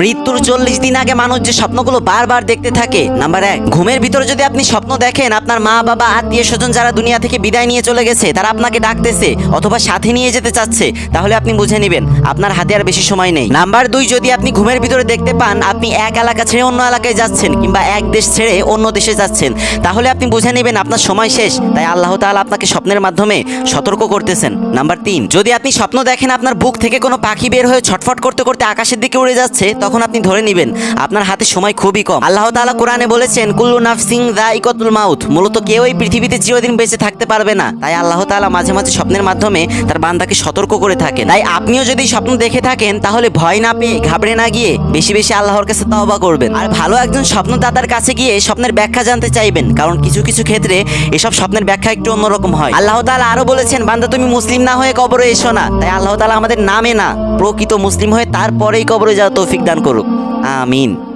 মৃত্যুর 40 দিন আগে মানুষ যে স্বপ্নগুলো বারবার দেখতে থাকে। নাম্বার 1, ঘুমের ভিতরে যদি আপনি স্বপ্ন দেখেন আপনার মা বাবা আত্মীয় স্বজন যারা দুনিয়া থেকে বিদায় নিয়ে চলে গেছে তারা আপনাকে ডাকতেছে অথবা সাথে নিয়ে যেতে চাচ্ছে, তাহলে আপনি বুঝে নেবেন আপনার হাতে আর বেশি সময় নেই। নাম্বার 2, যদি আপনি ঘুমের ভিতরে দেখতে পান আপনি এক এলাকা ছেড়ে অন্য এলাকায় যাচ্ছেন কিংবা এক দেশ ছেড়ে অন্য দেশে যাচ্ছেন, তাহলে আপনি বুঝে নেবেন আপনার সময় শেষ, তাই আল্লাহ তাআলা আপনাকে স্বপ্নের মাধ্যমে সতর্ক করতেছেন। নাম্বার 3, যদি আপনি স্বপ্ন দেখেন আপনার বুক থেকে কোনো পাখি বের হয়ে ছটফট করতে করতে আকাশের দিকে উড়ে যাচ্ছে, তখন আপনি ধরে নেবেন আপনার হাতে সময় খুবই কম। আল্লাহ তাআলা কোরআনে বলেছেন কুল্লু নাফসিন যায়িকাতুল মাউত, মূলত কেউ এই পৃথিবীতে চিরদিন বেঁচে থাকতে পারবে না, তাই আল্লাহ তাআলা মাঝে মাঝে স্বপ্নের মাধ্যমে তার বান্দাকে সতর্ক করে থাকেন। তাই আপনিও যদি স্বপ্ন দেখে থাকেন তাহলে ভয় না পেয়ে ঘাবড়ে না গিয়ে বেশি বেশি আল্লাহর কাছে তওবা করবেন আর ভালো একজন স্বপ্নদাতার কাছে গিয়ে স্বপ্নের ব্যাখ্যা জানতে চাইবেন, কারণ কিছু কিছু ক্ষেত্রে এসব স্বপ্নের ব্যাখ্যা একটু অন্যরকম হয়। আল্লাহ তাআলা আরো বলেছেন বান্দা তুমি মুসলিম না হয়ে কবরে এসো না, তাই আল্লাহ তাআলা আমাদের নামে না প্রকৃত মুসলিম হয়ে তারপরেই কবরে যাওয়ার তৌফিক দান করুক। আমিন।